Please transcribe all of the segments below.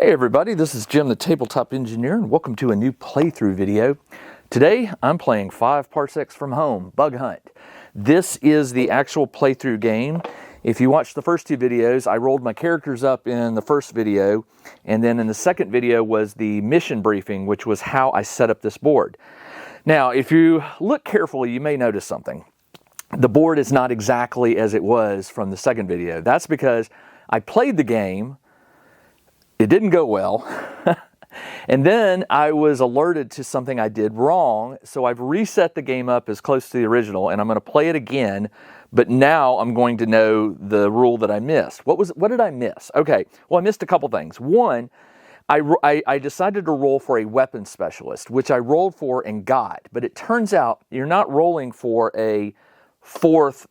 Hey everybody, this is Jim the Tabletop Engineer and welcome to a new playthrough video. Today I'm playing 5 Parsecs from Home, Bug Hunt. This is the actual playthrough game. If you watched the first 2 videos, I rolled my characters up in the first video, and then in the second video was the mission briefing, which was how I set up this board. Now, if you look carefully, you may notice something. The board is not exactly as it was from the second video. That's because I played the game. It didn't go well, and then I was alerted to something I did wrong, so I've reset the game up as close to the original, and I'm going to play it again, but now I'm going to know the rule that I missed. What did I miss? Okay, well, I missed a couple things. One, I decided to roll for a weapon specialist, which I rolled for and got, but it turns out you're not rolling for a 4th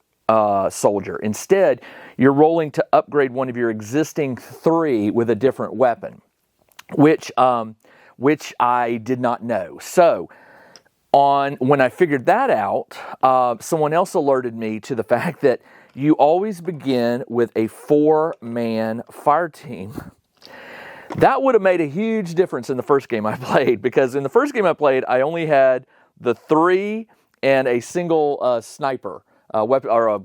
soldier. Instead, you're rolling to upgrade one of your existing 3 with a different weapon, which I did not know. So when I figured that out, someone else alerted me to the fact that you always begin with a 4-man fire team. That would have made a huge difference in the first game I played, because in the first game I played, I only had the 3 and a single sniper. Weapon or a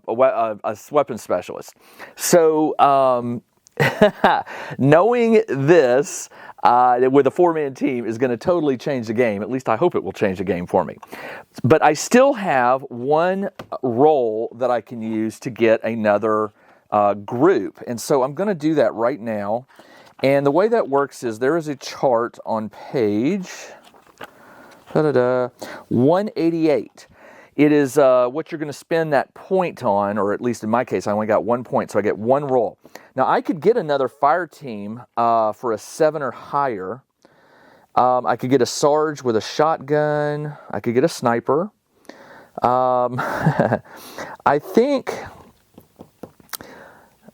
weapon specialist. So knowing this with a 4-man team is going to totally change the game. At least I hope it will change the game for me. But I still have one roll that I can use to get another group, and so I'm going to do that right now. And the way that works is there is a chart on page 188. It is what you're going to spend that point on, or at least in my case, I only got 1 point, so I get 1 roll. Now, I could get another fire team for a 7 or higher. I could get a Sarge with a shotgun. I could get a sniper. I think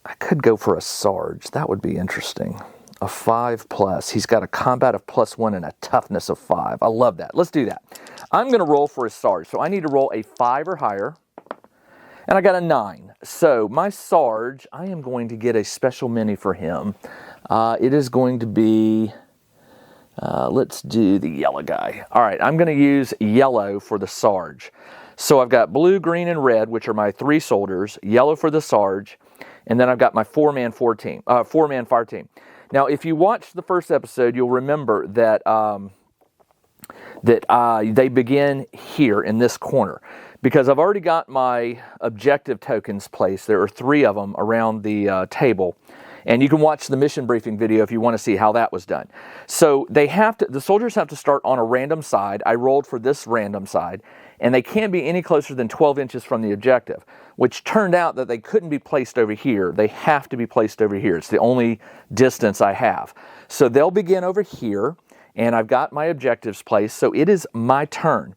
I could go for a Sarge. That would be interesting. A 5+. He's got a combat of +1 and a toughness of 5. I love that. Let's do that. I'm going to roll for a Sarge. So I need to roll a 5 or higher. And I got a 9. So my Sarge, I am going to get a special mini for him. It is going to be, let's do the yellow guy. All right, I'm going to use yellow for the Sarge. So I've got blue, green, and red, which are my 3 soldiers. Yellow for the Sarge. And then I've got my 4-man fire team. Now, if you watched the first episode, you'll remember that they begin here in this corner, because I've already got my objective tokens placed. There are 3 of them around the table, and you can watch the mission briefing video if you want to see how that was done. So the soldiers have to start on a random side. I rolled for this random side, and they can't be any closer than 12 inches from the objective, which turned out that they couldn't be placed over here. They have to be placed over here. It's the only distance I have. So they'll begin over here, and I've got my objectives placed, so it is my turn.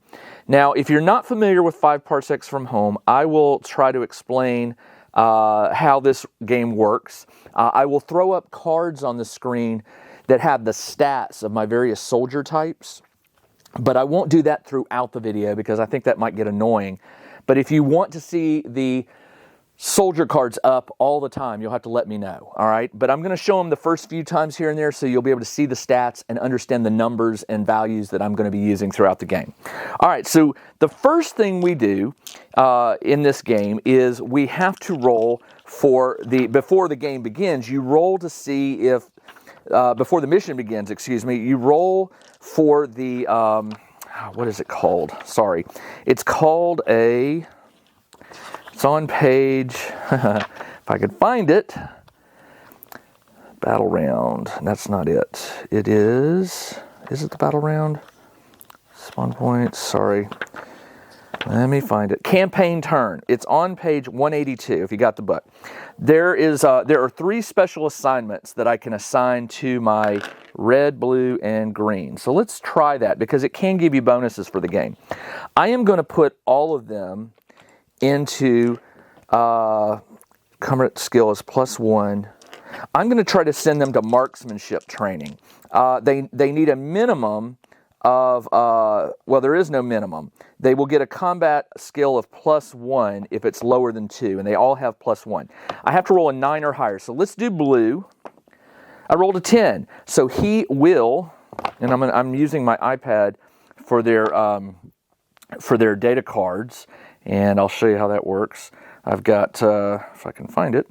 Now, if you're not familiar with 5 Parsecs from Home, I will try to explain how this game works. I will throw up cards on the screen that have the stats of my various soldier types, but I won't do that throughout the video because I think that might get annoying. But if you want to see the soldier cards up all the time, you'll have to let me know, all right? But I'm going to show them the first few times here and there, so you'll be able to see the stats and understand the numbers and values that I'm going to be using throughout the game. All right, so the first thing we do in this game is we have to roll for before the game begins, you roll to see if, before the mission begins, excuse me, you roll for the, what is it called? Sorry. It's called it's on page, if I could find it, battle round. That's not it. It is it the battle round? Spawn points, sorry. Let me find it. Campaign turn. It's on page 182, if you got the book. There are 3 special assignments that I can assign to my red, blue, and green. So let's try that, because it can give you bonuses for the game. I am going to put all of them into combat skill is +1. I'm going to try to send them to marksmanship training. They need a minimum of, well, there is no minimum. They will get a combat skill of +1 if it's lower than 2, and they all have +1. I have to roll a 9 or higher, so let's do blue. I rolled a 10. So he will, and I'm using my iPad for their data cards, and I'll show you how that works. I've got, if I can find it,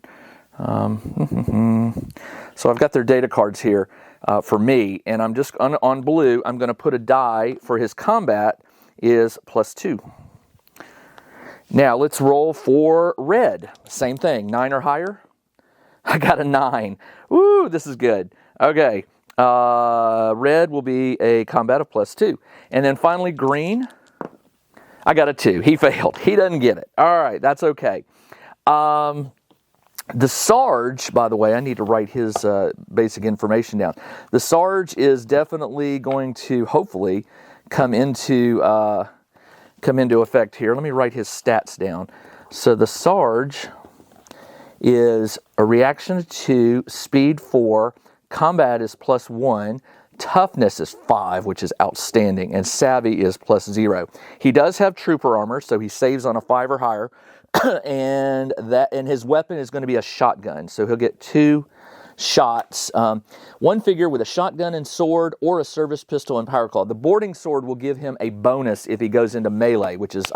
so I've got their data cards here for me, and I'm just on blue, I'm going to put a die for his combat is +2. Now let's roll for red. Same thing, 9 or higher. I got a 9. Woo, this is good. Okay, red will be a combat of +2. And then finally green, I got a 2. He failed. He doesn't get it. All right, that's okay. The Sarge, by the way, I need to write his basic information down. The Sarge is definitely going to, hopefully, come into effect here. Let me write his stats down. So the Sarge is a reaction of 2, speed 4, combat is +1, toughness is 5, which is outstanding, and savvy is +0. He does have trooper armor, so he saves on a 5 or higher. and his weapon is going to be a shotgun, so he'll get 2 shots. One figure with a shotgun and sword, or a service pistol and power claw. The boarding sword will give him a bonus if he goes into melee, which is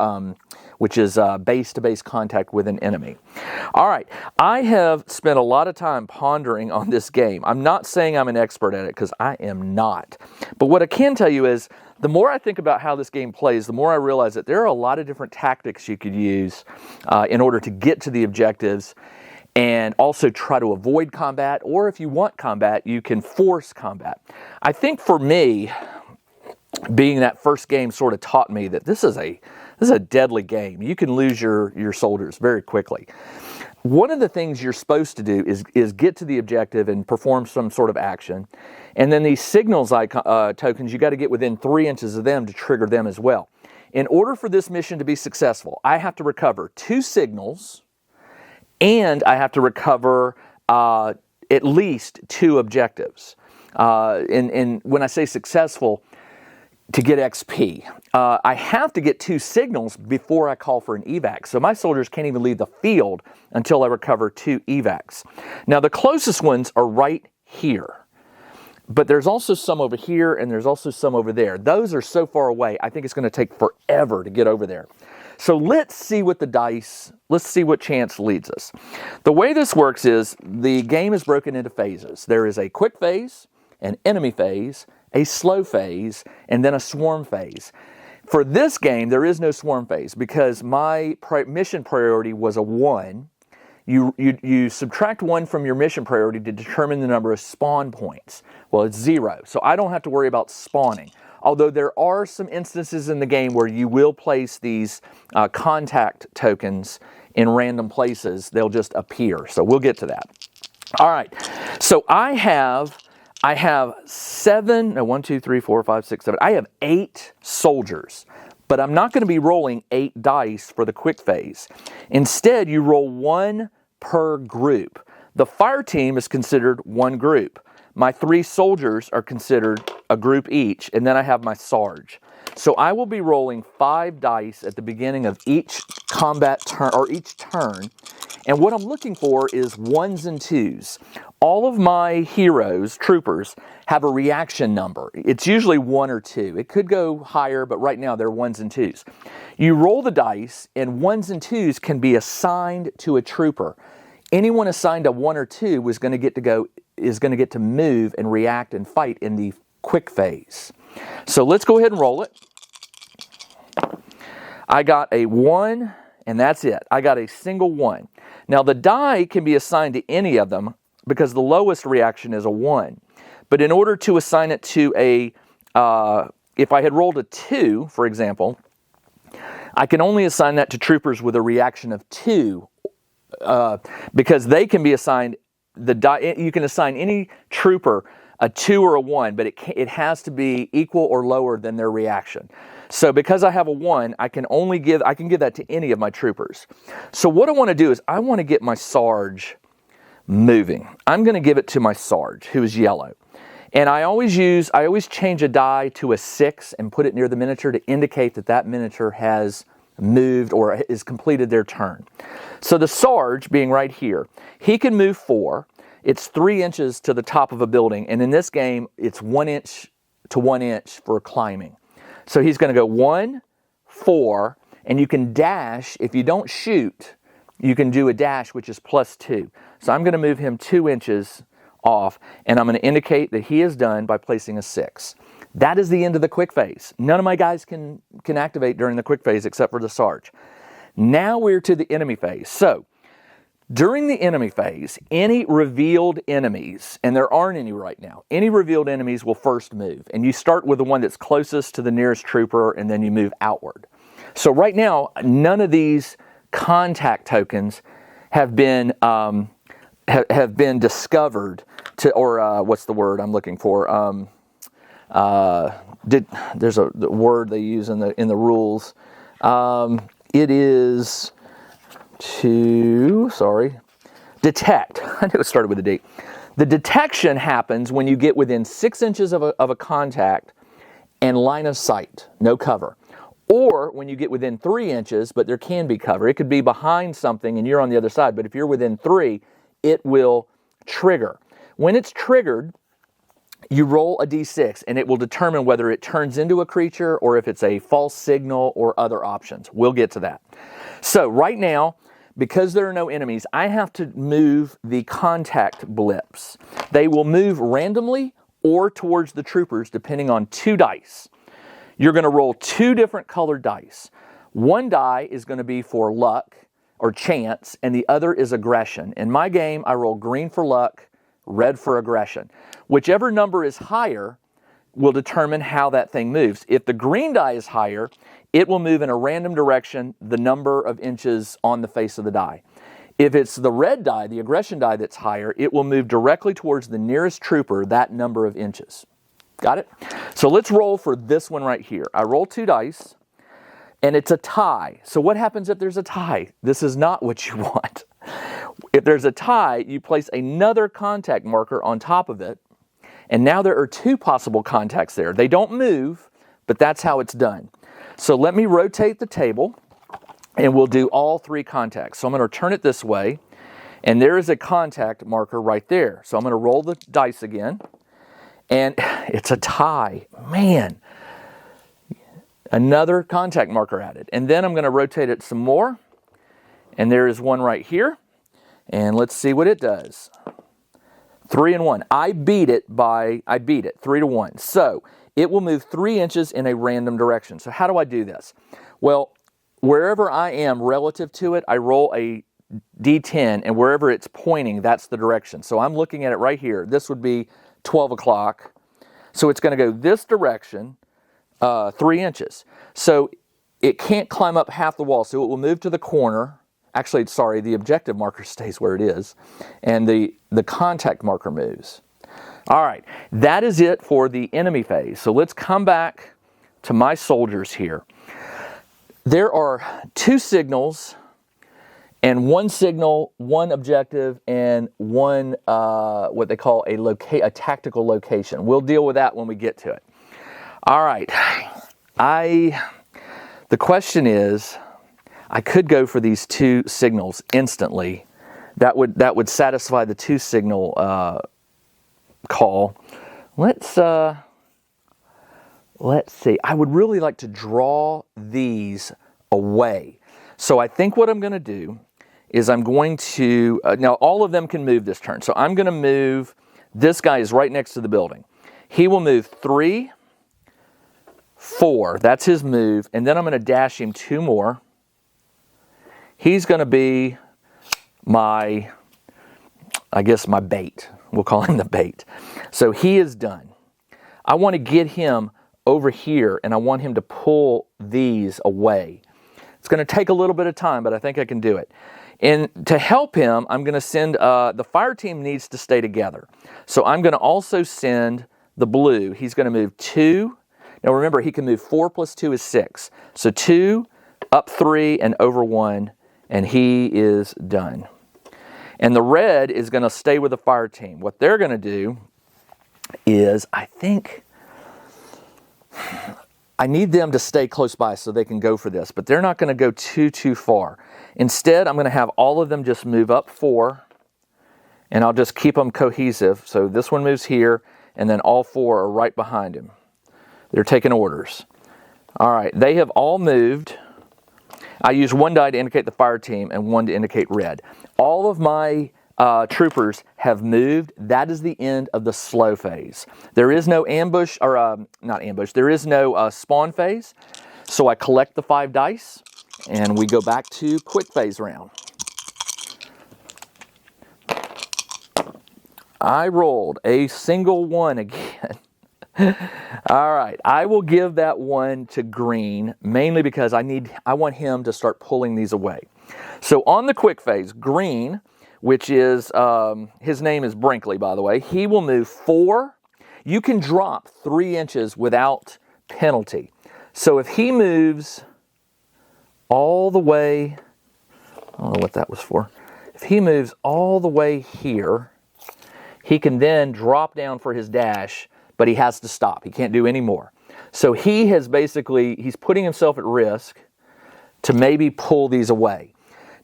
base-to-base contact with an enemy. All right, I have spent a lot of time pondering on this game. I'm not saying I'm an expert at it, because I am not. But what I can tell you is, the more I think about how this game plays, the more I realize that there are a lot of different tactics you could use in order to get to the objectives, and also try to avoid combat, or if you want combat, you can force combat. I think for me, being that first game sort of taught me that this is a deadly game. You can lose your soldiers very quickly. One of the things you're supposed to do is get to the objective and perform some sort of action. And then these signals tokens, you got to get within 3 inches of them to trigger them as well. In order for this mission to be successful, I have to recover 2 signals, and I have to recover at least 2 objectives. And when I say successful, to get XP. I have to get 2 signals before I call for an evac. So my soldiers can't even leave the field until I recover 2 evacs. Now the closest ones are right here. But there's also some over here, and there's also some over there. Those are so far away, I think it's going to take forever to get over there. So let's see what let's see what chance leads us. The way this works is, the game is broken into phases. There is a quick phase, an enemy phase, a slow phase, and then a swarm phase. For this game, there is no swarm phase, because my mission priority was a 1. You subtract 1 from your mission priority to determine the number of spawn points. Well, it's 0, so I don't have to worry about spawning. Although there are some instances in the game where you will place these contact tokens in random places. They'll just appear, so we'll get to that. All right, so I have 7, no, 1, 2, 3, 4, 5, 6, 7. I have 8 soldiers, but I'm not going to be rolling 8 dice for the quick phase. Instead, you roll 1 per group. The fire team is considered 1 group. My 3 soldiers are considered a group each, and then I have my Sarge. So I will be rolling 5 dice at the beginning of each combat turn, or each turn, and what I'm looking for is 1s and 2s. All of my heroes, troopers, have a reaction number. It's usually 1 or 2. It could go higher, but right now they're 1s and 2s. You roll the dice, and 1s and 2s can be assigned to a trooper. Anyone assigned a 1 or 2 is going to get to move and react and fight in the quick phase. So let's go ahead and roll it. I got a 1, and that's it. I got a single 1. Now the die can be assigned to any of them, because the lowest reaction is a 1. But in order to assign it to if I had rolled a 2, for example, I can only assign that to troopers with a reaction of 2, because they can be assigned the die. You can assign any trooper a 2 or a 1, but it has to be equal or lower than their reaction. So because I have a 1, I can give that to any of my troopers. So what I want to do is, I want to get my Sarge moving. I'm going to give it to my Sarge, who is yellow. And I always change a die to a 6 and put it near the miniature to indicate that that miniature has moved or is completed their turn. So the Sarge, being right here, he can move 4. it's 3 inches to the top of a building. And in this game, it's 1 inch to 1 inch for climbing. So he's going to go 1, 4, and you can dash. If you don't shoot, you can do a dash, which is +2. So I'm going to move him 2 inches off, and I'm going to indicate that he is done by placing a 6. That is the end of the quick phase. None of my guys can activate during the quick phase except for the Sarge. Now we're to the enemy phase. So during the enemy phase, any revealed enemies, and there aren't any right now, any revealed enemies will first move. And you start with the one that's closest to the nearest trooper, and then you move outward. So right now, none of these contact tokens have been discovered to, or what's the word I'm looking for? There's a word they use in the rules. It is detect. I knew it started with a D. The detection happens when you get within 6 inches of a contact and line of sight, no cover. Or when you get within 3 inches, but there can be cover. It could be behind something and you're on the other side, but if you're within 3, it will trigger. When it's triggered, you roll a d6 and it will determine whether it turns into a creature or if it's a false signal or other options. We'll get to that. So right now, because there are no enemies, I have to move the contact blips. They will move randomly or towards the troopers depending on 2 dice. You're going to roll 2 different colored dice. One die is going to be for luck or chance, and the other is aggression. In my game, I roll green for luck, red for aggression. Whichever number is higher will determine how that thing moves. If the green die is higher, it will move in a random direction the number of inches on the face of the die. If it's the red die, the aggression die that's higher, it will move directly towards the nearest trooper that number of inches. Got it? So let's roll for this one right here. I roll 2 dice, and it's a tie. So what happens if there's a tie? This is not what you want. If there's a tie, you place another contact marker on top of it, and now there are 2 possible contacts there. They don't move, but that's how it's done. So let me rotate the table, and we'll do all 3 contacts. So I'm going to turn it this way, and there is a contact marker right there. So I'm going to roll the dice again. And it's a tie. Man. Another contact marker added. And then I'm going to rotate it some more. And there is one right here. And let's see what it does. 3 and 1. I beat it 3 to 1. So it will move 3 inches in a random direction. So how do I do this? Well, wherever I am relative to it, I roll a D10, and wherever it's pointing, that's the direction. So I'm looking at it right here. This would be 12 o'clock. So it's going to go this direction, 3 inches. So it can't climb up half the wall, so it will move to the corner. Actually, sorry, the objective marker stays where it is, and the contact marker moves. All right, that is it for the enemy phase. So let's come back to my soldiers here. There are 2 signals, and 1 signal, 1 objective, and 1 what they call a tactical location. We'll deal with that when we get to it. All right. The question is, I could go for these 2 signals instantly. That would satisfy the 2 signal call. Let's see. I would really like to draw these away. So I think what I'm going to do is I'm going to, now all of them can move this turn. So I'm going to move, this guy is right next to the building. He will move 3, 4, that's his move, and then I'm going to dash him 2 more. He's going to be my bait. We'll call him the bait. So he is done. I want to get him over here, and I want him to pull these away. It's going to take a little bit of time, but I think I can do it. And to help him, I'm going to send, the fire team needs to stay together. So I'm going to also send the blue. He's going to move 2. Now remember, he can move 4 plus 2 is 6. So 2, up 3, and over 1, and he is done. And the red is going to stay with the fire team. What they're going to do is, I think, I need them to stay close by so they can go for this, but they're not going to go too far. Instead, I'm going to have all of them just move up 4 and I'll just keep them cohesive. So this one moves here, and then all 4 are right behind him. They're taking orders. All right, they have all moved. I use 1 die to indicate the fire team and 1 to indicate red. All of my troopers have moved. That is the end of the slow phase. There is no ambush, or not ambush, there is no spawn phase. So I collect the 5 dice, and we go back to quick phase round. I rolled a single 1 again. All right, I will give that 1 to green, mainly because I want him to start pulling these away. So on the quick phase, green, which is, his name is Brinkley, by the way, he will move 4. You can drop 3 inches without penalty. So if he moves all the way, I don't know what that was for. If he moves all the way here, he can then drop down for his dash, but he has to stop. He can't do any more. So he has basically, he's putting himself at risk to maybe pull these away.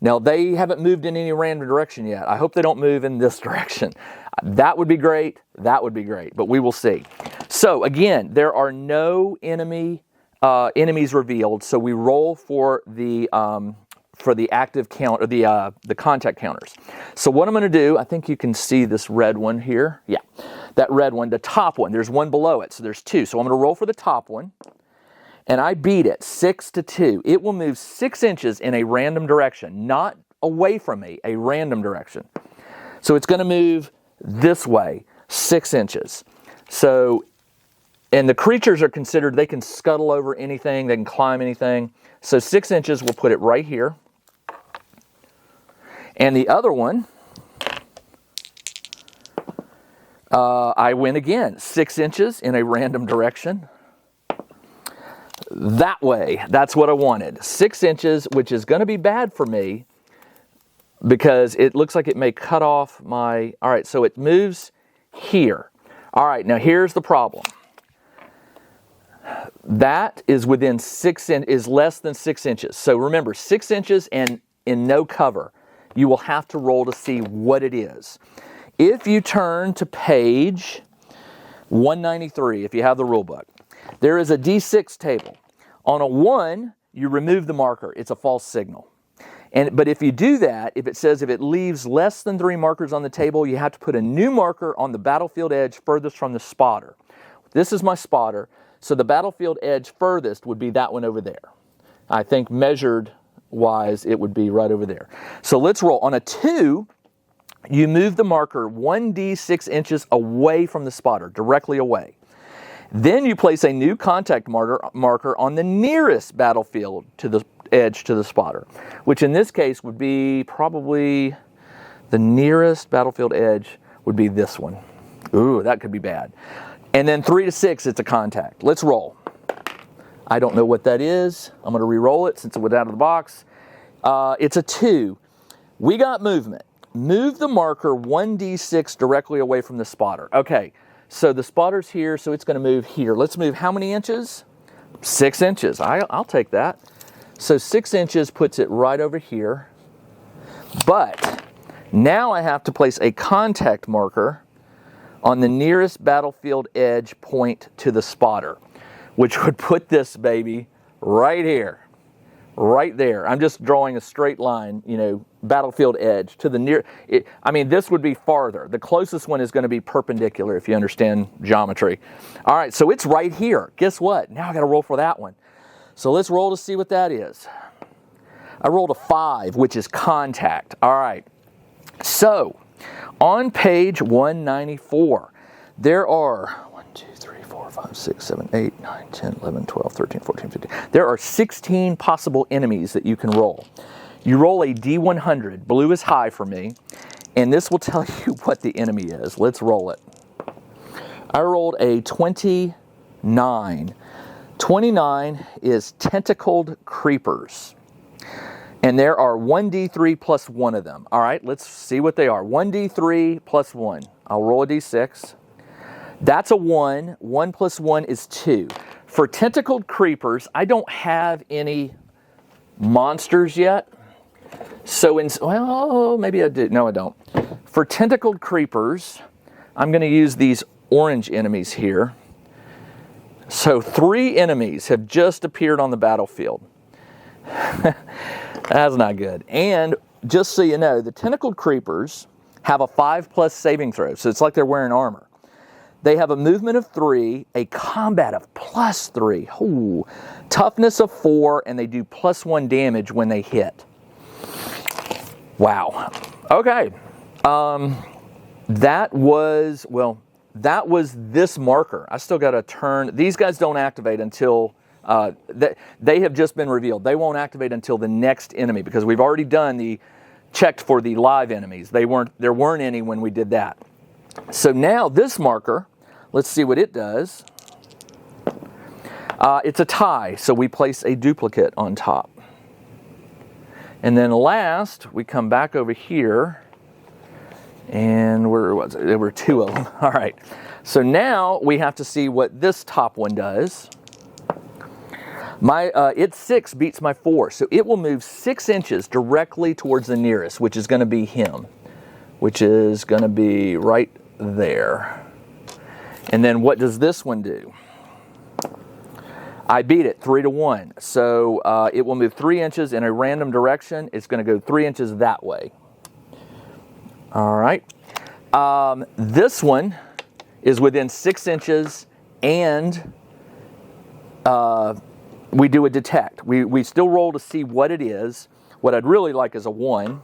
Now, they haven't moved in any random direction yet. I hope they don't move in this direction. That would be great. That would be great, but we will see. So again, there are no enemies revealed, so we roll for the active count, or the contact counters. So what I'm going to do, I think you can see this red one here. Yeah, that red one, the top one. There's one below it, so there's 2. So I'm going to roll for the top one, and I beat it 6-2. It will move 6 inches in a random direction, not away from me, a random direction. So it's going to move this way, 6 inches. So, and the creatures are considered, they can scuttle over anything, they can climb anything. So 6 inches, we'll put it right here. And the other one, I win again, 6 inches in a random direction. That way, that's what I wanted. 6 inches, which is going to be bad for me because it looks like it may cut off my, all right, so it moves here. All right, now here's the problem. That is within is less than 6 inches. So remember, 6 inches and in no cover. You will have to roll to see what it is. If you turn to page 193, if you have the rule book, there is a D6 table. On a 1, you remove the marker. It's a false signal. But if you do that, if it leaves less than 3 markers on the table, you have to put a new marker on the battlefield edge furthest from the spotter. This is my spotter. So the battlefield edge furthest would be that one over there. I think measured wise, it would be right over there. So let's roll. On a 2, you move the marker 1d6 inches away from the spotter, directly away. Then you place a new contact marker on the nearest battlefield to the edge to the spotter, which in this case would be probably the nearest battlefield edge would be this one. Ooh, that could be bad. And then 3 to 6, it's a contact. Let's roll. I don't know what that is. I'm going to re-roll it since it went out of the box. It's a 2. We got movement. Move the marker 1d6 directly away from the spotter. Okay, so the spotter's here, so it's going to move here. Let's move how many inches? 6 inches. I'll take that. So 6 inches puts it right over here. But now I have to place a contact marker on the nearest battlefield edge point to the spotter, which would put this baby right here, right there. I'm just drawing a straight line, battlefield edge to the near. This would be farther. The closest one is going to be perpendicular, if you understand geometry. All right, so it's right here. Guess what? Now I got to roll for that one. So let's roll to see what that is. I rolled a 5, which is contact. All right. So on page 194, there are 1, 2, 3, 4, 5, 6, 7, 8, 9, 10, 11, 12, 13, 14, 15. There are 16 possible enemies that you can roll. You roll a D100. Blue is high for me, and this will tell you what the enemy is. Let's roll it. I rolled a 29. 29 is tentacled creepers. And there are 1d3 plus 1 of them. All right, let's see what they are. 1d3 plus 1. I'll roll a d6. That's a 1. 1 plus 1 is 2. For tentacled creepers, I don't have any monsters yet. So, maybe I do. No, I don't. for tentacled creepers, I'm going to use these orange enemies here. So 3 enemies have just appeared on the battlefield. That's not good. And just so you know, the tentacled creepers have a 5+ saving throw, so it's like they're wearing armor. They have a movement of 3, a combat of +3, ooh, toughness of 4, and they do +1 damage when they hit. Wow. Okay. That was this marker. I still got to turn. These guys don't activate until they have just been revealed. They won't activate until the next enemy, because we've already done checked for the live enemies. There weren't any when we did that. So now this marker, let's see what it does. It's a tie, so we place a duplicate on top. And then last, we come back over here, and where was it? There were 2 of them. All right. So now we have to see what this top one does. Its 6 beats my 4, so it will move 6 inches directly towards the nearest, which is going to be him, which is going to be right there. And then what does this one do? I beat it 3-1. So it will move 3 inches in a random direction. It's going to go 3 inches that way. All right. This one is within 6 inches, and we do a detect. We still roll to see what it is. What I'd really like is a 1.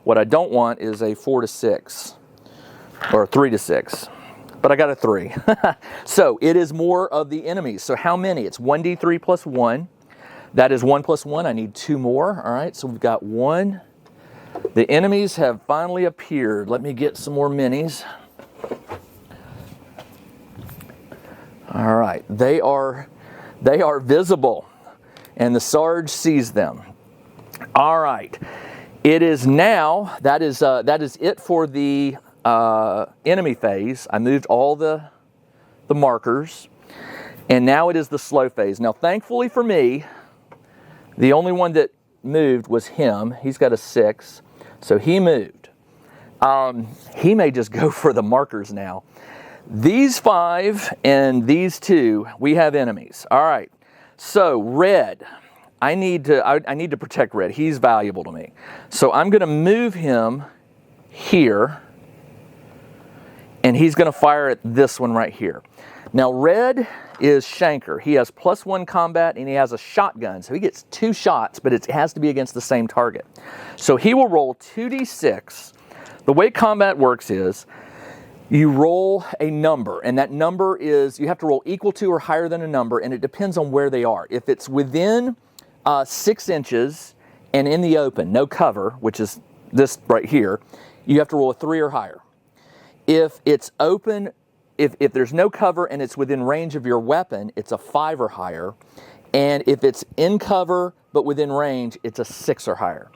What I don't want is a 4 to 6 or 3 to 6. But I got a 3. So it is more of the enemies. So how many? It's 1d3 plus 1. That is 1 plus 1. I need 2 more. All right, so we've got 1. The enemies have finally appeared. Let me get some more minis. All right, they are visible, and the Sarge sees them. All right, it is now, that is it for the enemy phase. I moved all the markers, and now it is the slow phase. Now, thankfully for me, the only one that moved was him. He's got a 6, so he moved. He may just go for the markers now. These 5 and these 2, we have enemies. All right, so red. I need to protect red. He's valuable to me. So I'm going to move him here, and he's going to fire at this one right here. Now red is Shanker. He has +1 combat, and he has a shotgun, so he gets 2 shots, but it has to be against the same target. So he will roll 2d6. The way combat works is you roll a number, and that number is, you have to roll equal to or higher than a number, and it depends on where they are. If it's within 6 inches and in the open, no cover, which is this right here, you have to roll a 3 or higher. If it's open, if there's no cover and it's within range of your weapon, it's a 5 or higher. And if it's in cover but within range, it's a 6 or higher.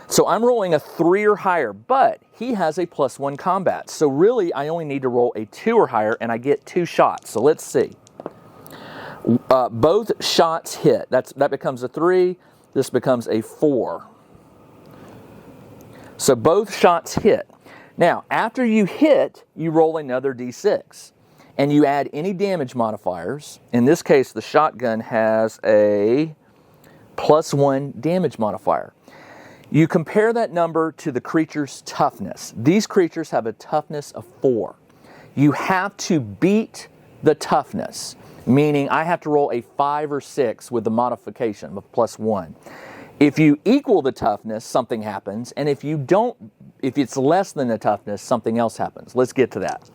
So I'm rolling a 3 or higher, but he has a +1 combat. So really, I only need to roll a 2 or higher, and I get 2 shots. So let's see. Both shots hit. That becomes a 3. This becomes a 4. So both shots hit. Now, after you hit, you roll another d6, and you add any damage modifiers. In this case, the shotgun has a +1 damage modifier. You compare that number to the creature's toughness. These creatures have a toughness of 4. You have to beat the toughness, meaning I have to roll a 5 or 6 with the modification of +1. If you equal the toughness, something happens, and if it's less than the toughness, something else happens. Let's get to that.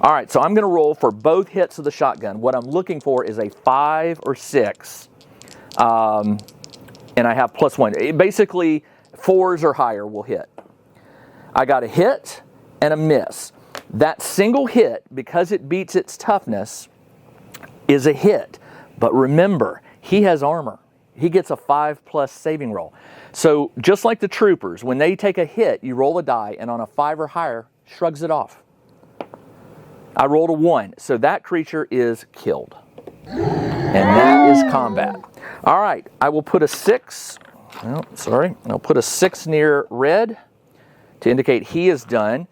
All right, so I'm going to roll for both hits of the shotgun. What I'm looking for is a 5 or 6, and I have +1. Basically, 4s or higher will hit. I got a hit and a miss. That single hit, because it beats its toughness, is a hit. But remember, he has armor. He gets a 5+ saving roll. So just like the troopers, when they take a hit, you roll a die, and on a 5 or higher, shrugs it off. I rolled a 1, so that creature is killed. And that is combat. All right, I will put a 6. Oh, sorry. I'll put a 6 near red to indicate he is done.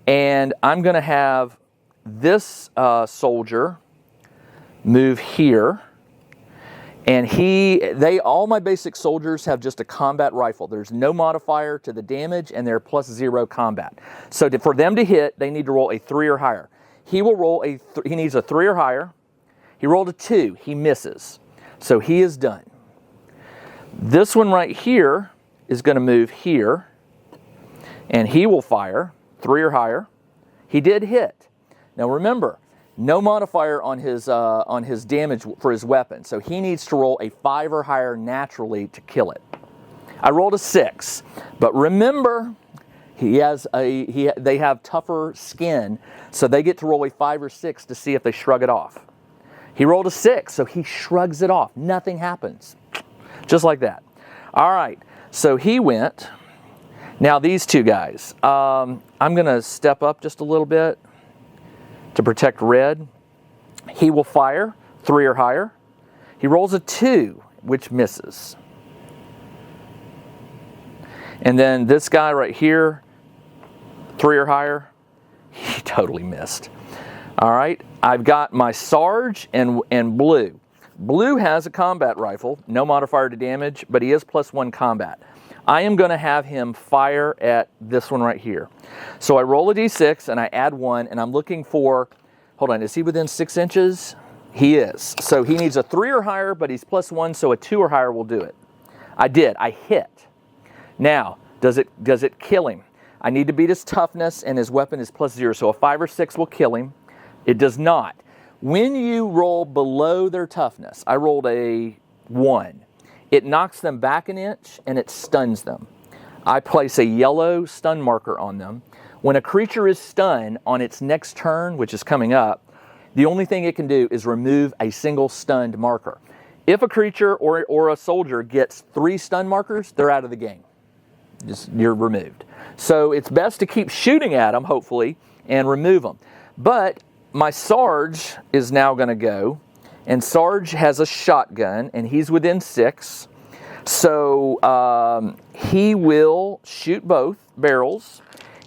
And I'm going to have this soldier move here. And all my basic soldiers have just a combat rifle. There's no modifier to the damage, and they're +0 combat. So for them to hit, they need to roll a 3 or higher. He will roll he needs a 3 or higher. He rolled a 2, he misses. So he is done. This one right here is going to move here, and he will fire 3 or higher. He did hit. Now remember, no modifier on his damage for his weapon, so he needs to roll a 5 or higher naturally to kill it. I rolled a 6, but remember, they have tougher skin, so they get to roll a 5 or 6 to see if they shrug it off. He rolled a 6, so he shrugs it off. Nothing happens, just like that. All right, so he went. Now these two guys, I'm going to step up just a little bit to protect red. He will fire 3 or higher. He rolls a 2, which misses. And then this guy right here, 3 or higher, he totally missed. All right, I've got my Sarge and Blue. Blue has a combat rifle, no modifier to damage, but he is +1 combat. I am going to have him fire at this one right here. So I roll a d6 and I add 1, and I'm looking for, hold on, is he within 6 inches? He is. So he needs a 3 or higher, but he's +1, so a 2 or higher will do it. I did. I hit. Now, does it kill him? I need to beat his toughness, and his weapon is +0, so a 5 or 6 will kill him. It does not. When you roll below their toughness, I rolled a 1. It knocks them back an inch, and it stuns them. I place a yellow stun marker on them. When a creature is stunned on its next turn, which is coming up, the only thing it can do is remove a single stunned marker. If a creature or a soldier gets 3 stun markers, they're out of the game. You're removed. So it's best to keep shooting at them, hopefully, and remove them. But my Sarge is now going to go, and Sarge has a shotgun, and he's within 6. So he will shoot both barrels,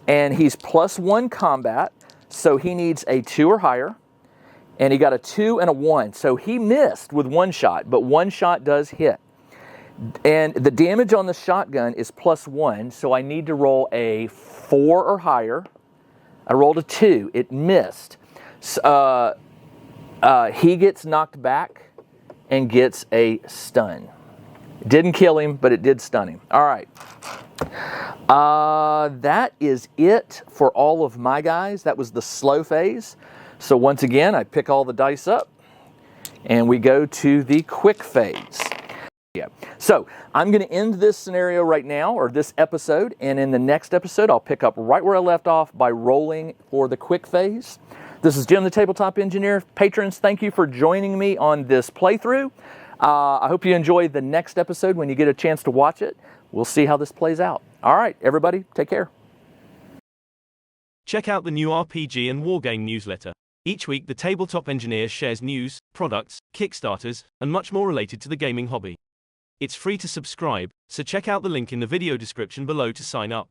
and he's +1 combat, so he needs a 2 or higher. And he got a 2 and a 1, so he missed with 1 shot, but 1 shot does hit. And the damage on the shotgun is +1, so I need to roll a 4 or higher. I rolled a 2, it missed. He gets knocked back and gets a stun. It didn't kill him, but it did stun him. All right. That is it for all of my guys. That was the slow phase. So once again, I pick all the dice up, and we go to the quick phase. So I'm going to end this scenario right now, or this episode, and in the next episode, I'll pick up right where I left off by rolling for the quick phase. This is Jim, the Tabletop Engineer. Patrons, thank you for joining me on this playthrough. I hope you enjoy the next episode when you get a chance to watch it. We'll see how this plays out. All right, everybody, take care. Check out the new RPG and Wargame newsletter. Each week, the Tabletop Engineer shares news, products, Kickstarters, and much more related to the gaming hobby. It's free to subscribe, so check out the link in the video description below to sign up.